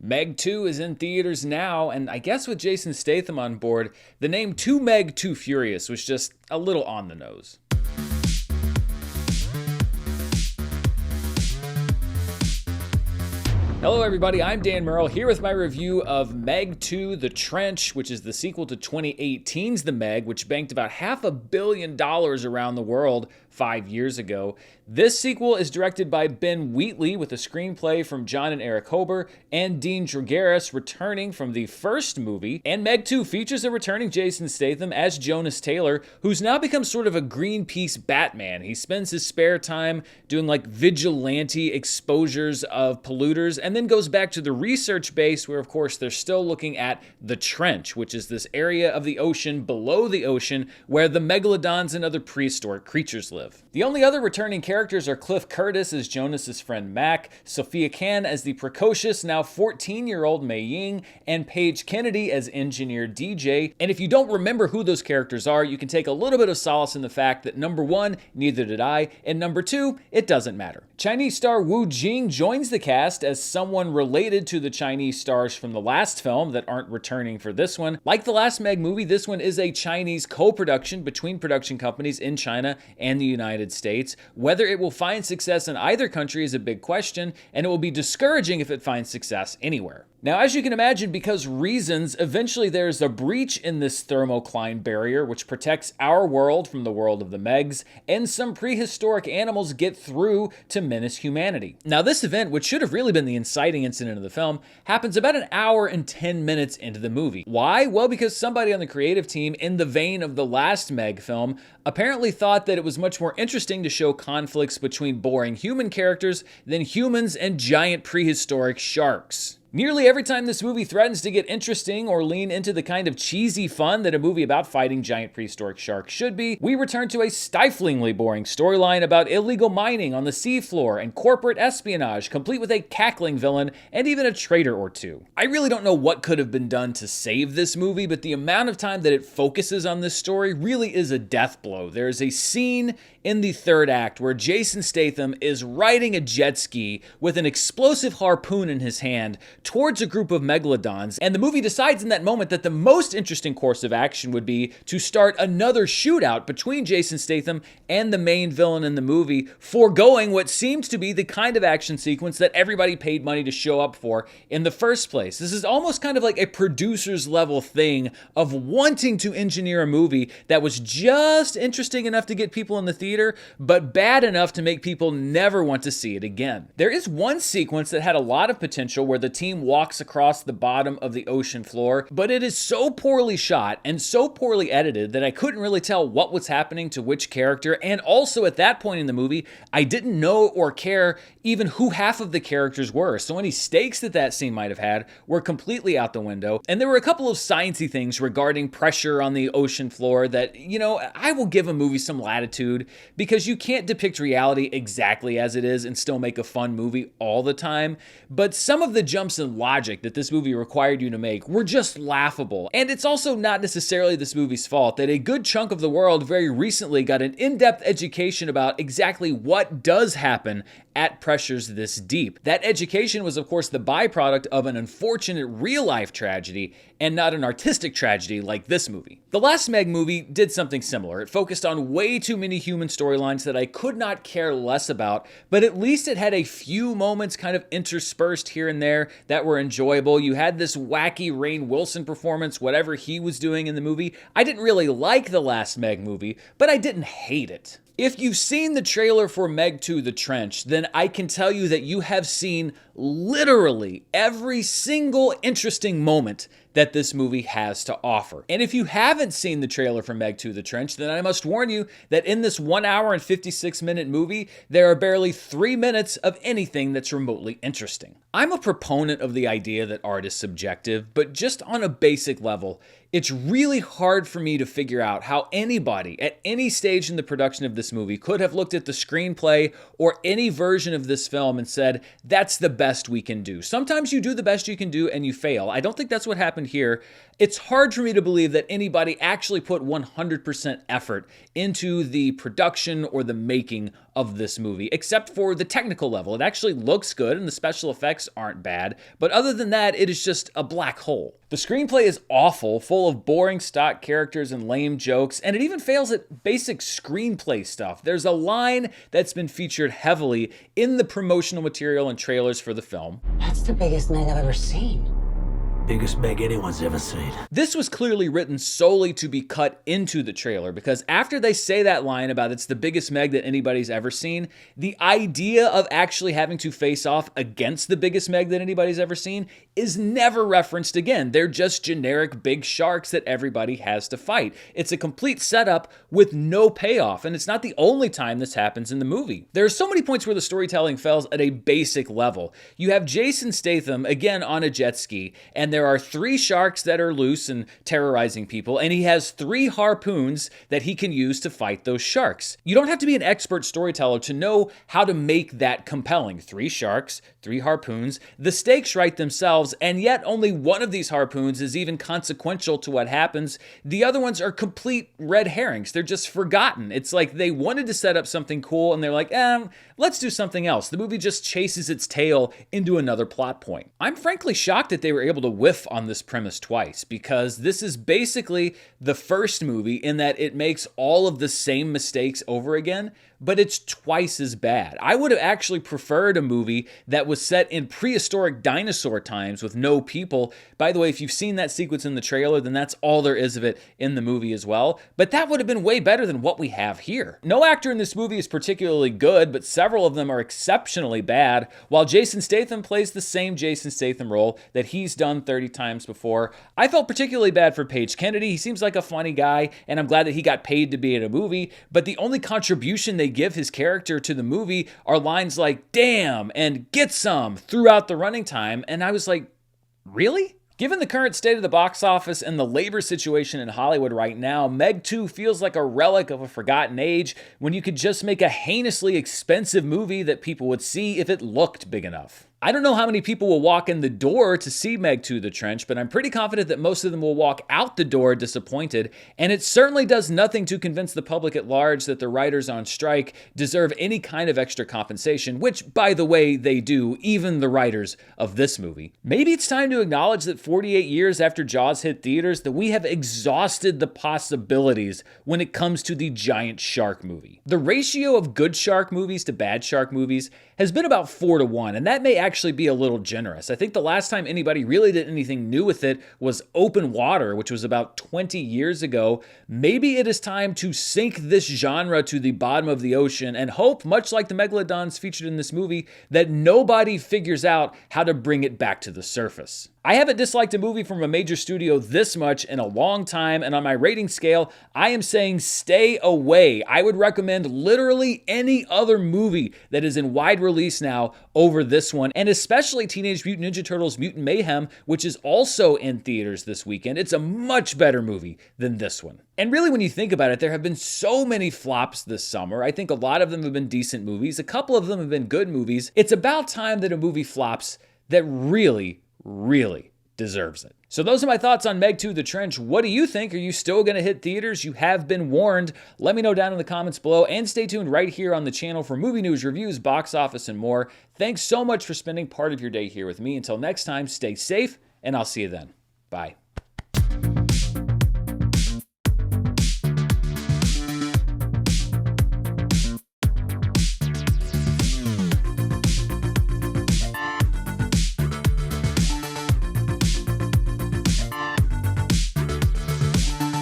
Meg 2 is in theaters now, and I guess with Jason Statham on board, the name Too Meg Too Furious was just a little on the nose. Hello everybody, I'm Dan Murrell here with my review of Meg 2 The Trench, which is the sequel to 2018's The Meg, which banked about $500 million around the world 5 years ago. This sequel is directed by Ben Wheatley with a screenplay from John and Eric Hober and Dean Drogaris returning from the first movie. And Meg 2 features a returning Jason Statham as Jonas Taylor, who's now become sort of a Greenpeace Batman. He spends his spare time doing like vigilante exposures of polluters and then goes back to the research base where of course they're still looking at the trench, which is this area of the ocean below the ocean where the megalodons and other prehistoric creatures live. The only other returning characters are Cliff Curtis as Jonas's friend Mac, Sophia Can as the precocious, now 14-year-old Mei Ying, and Paige Kennedy as engineer DJ. And if you don't remember who those characters are, you can take a little bit of solace in the fact that number one, neither did I, and number two, it doesn't matter. Chinese star Wu Jing joins the cast as someone related to the Chinese stars from the last film that aren't returning for this one. Like the last Meg movie, this one is a Chinese co-production between production companies in China and the United States. Whether it will find success in either country is a big question, and it will be discouraging if it finds success anywhere. Now, as you can imagine, because reasons, eventually there's a breach in this thermocline barrier which protects our world from the world of the Megs, and some prehistoric animals get through to menace humanity. Now, this event, which should have really been the inciting incident of the film, happens about an hour and 10 minutes into the movie. Why? Well, because somebody on the creative team, in the vein of the last Meg film, apparently thought that it was much more interesting to show conflicts between boring human characters than humans and giant prehistoric sharks. Nearly every time this movie threatens to get interesting or lean into the kind of cheesy fun that a movie about fighting giant prehistoric sharks should be, we return to a stiflingly boring storyline about illegal mining on the seafloor and corporate espionage, complete with a cackling villain and even a traitor or two. I really don't know what could have been done to save this movie, but the amount of time that it focuses on this story really is a death blow. There is a scene in the third act where Jason Statham is riding a jet ski with an explosive harpoon in his hand towards a group of megalodons, and the movie decides in that moment that the most interesting course of action would be to start another shootout between Jason Statham and the main villain in the movie, foregoing what seemed to be the kind of action sequence that everybody paid money to show up for in the first place. This is almost kind of like a producer's level thing of wanting to engineer a movie that was just interesting enough to get people in the theater, but bad enough to make people never want to see it again. There is one sequence that had a lot of potential where the team walks across the bottom of the ocean floor, but it is so poorly shot and so poorly edited that I couldn't really tell what was happening to which character, and also at that point in the movie, I didn't know or care even who half of the characters were, so any stakes that scene might have had were completely out the window. And there were a couple of sciencey things regarding pressure on the ocean floor that, you know, I will give a movie some latitude, because you can't depict reality exactly as it is and still make a fun movie all the time. But some of the jumps in logic that this movie required you to make were just laughable. And it's also not necessarily this movie's fault that a good chunk of the world very recently got an in-depth education about exactly what does happen at pressures this deep. That education was, of course, the byproduct of an unfortunate real-life tragedy and not an artistic tragedy like this movie. The last Meg movie did something similar. It focused on way too many human storylines that I could not care less about, but at least it had a few moments kind of interspersed here and there that were enjoyable. You had this wacky Rainn Wilson performance, whatever he was doing in the movie. I didn't really like the last Meg movie, but I didn't hate it. If you've seen the trailer for Meg 2 The Trench, then I can tell you that you have seen literally every single interesting moment that this movie has to offer. And if you haven't seen the trailer for Meg 2 The Trench, then I must warn you that in this 1 hour and 56-minute movie, there are barely 3 minutes of anything that's remotely interesting. I'm a proponent of the idea that art is subjective, but just on a basic level, it's really hard for me to figure out how anybody at any stage in the production of this movie could have looked at the screenplay or any version of this film and said, that's the best we can do. Sometimes you do the best you can do and you fail. I don't think that's what happened here. It's hard for me to believe that anybody actually put 100% effort into the production or the making of this movie, except for the technical level. It actually looks good and the special effects aren't bad, but other than that, it is just a black hole. The screenplay is awful, full of boring stock characters and lame jokes, and it even fails at basic screenplay stuff. There's a line that's been featured heavily in the promotional material and trailers for the film. That's the biggest Meg I've ever seen. Biggest Meg anyone's ever seen. This was clearly written solely to be cut into the trailer, because after they say that line about it's the biggest Meg that anybody's ever seen, the idea of actually having to face off against the biggest Meg that anybody's ever seen is never referenced again. They're just generic big sharks that everybody has to fight. It's a complete setup with no payoff, and it's not the only time this happens in the movie. There are so many points where the storytelling fails at a basic level. You have Jason Statham, again on a jet ski, and there are 3 sharks that are loose and terrorizing people, and he has 3 harpoons that he can use to fight those sharks. You don't have to be an expert storyteller to know how to make that compelling. 3 sharks, 3 harpoons, the stakes write themselves, and yet only one of these harpoons is even consequential to what happens. The other ones are complete red herrings. They're just forgotten. It's like they wanted to set up something cool, and they're like, let's do something else. The movie just chases its tail into another plot point. I'm frankly shocked that they were able to whiff on this premise twice, because this is basically the first movie in that it makes all of the same mistakes over again, but it's twice as bad. I would have actually preferred a movie that was set in prehistoric dinosaur times with no people. By the way, if you've seen that sequence in the trailer, then that's all there is of it in the movie as well. But that would have been way better than what we have here. No actor in this movie is particularly good, but several of them are exceptionally bad, while Jason Statham plays the same Jason Statham role that he's done 30 times before. I felt particularly bad for Paige Kennedy. He seems like a funny guy, and I'm glad that he got paid to be in a movie, but the only contribution they give his character to the movie are lines like "damn" and "get some" throughout the running time, and I was like, really? Given the current state of the box office and the labor situation in Hollywood right now, Meg 2 feels like a relic of a forgotten age when you could just make a heinously expensive movie that people would see if it looked big enough. I don't know how many people will walk in the door to see Meg 2 The Trench, but I'm pretty confident that most of them will walk out the door disappointed, and it certainly does nothing to convince the public at large that the writers on strike deserve any kind of extra compensation, which, by the way, they do, even the writers of this movie. Maybe it's time to acknowledge that 48 years after Jaws hit theaters, that we have exhausted the possibilities when it comes to the giant shark movie. The ratio of good shark movies to bad shark movies has been about 4-1, and that may actually be a little generous. I think the last time anybody really did anything new with it was Open Water, which was about 20 years ago. Maybe it is time to sink this genre to the bottom of the ocean and hope, much like the megalodons featured in this movie, that nobody figures out how to bring it back to the surface. I haven't disliked a movie from a major studio this much in a long time, and on my rating scale, I am saying stay away. I would recommend literally any other movie that is in wide release now over this one, and especially Teenage Mutant Ninja Turtles Mutant Mayhem, which is also in theaters this weekend. It's a much better movie than this one. And really, when you think about it, there have been so many flops this summer. I think a lot of them have been decent movies. A couple of them have been good movies. It's about time that a movie flops that really deserves it. So those are my thoughts on Meg 2 The Trench. What do you think? Are you still going to hit theaters? You have been warned. Let me know down in the comments below, and stay tuned right here on the channel for movie news, reviews, box office, and more. Thanks so much for spending part of your day here with me. Until next time, stay safe, and I'll see you then. Bye.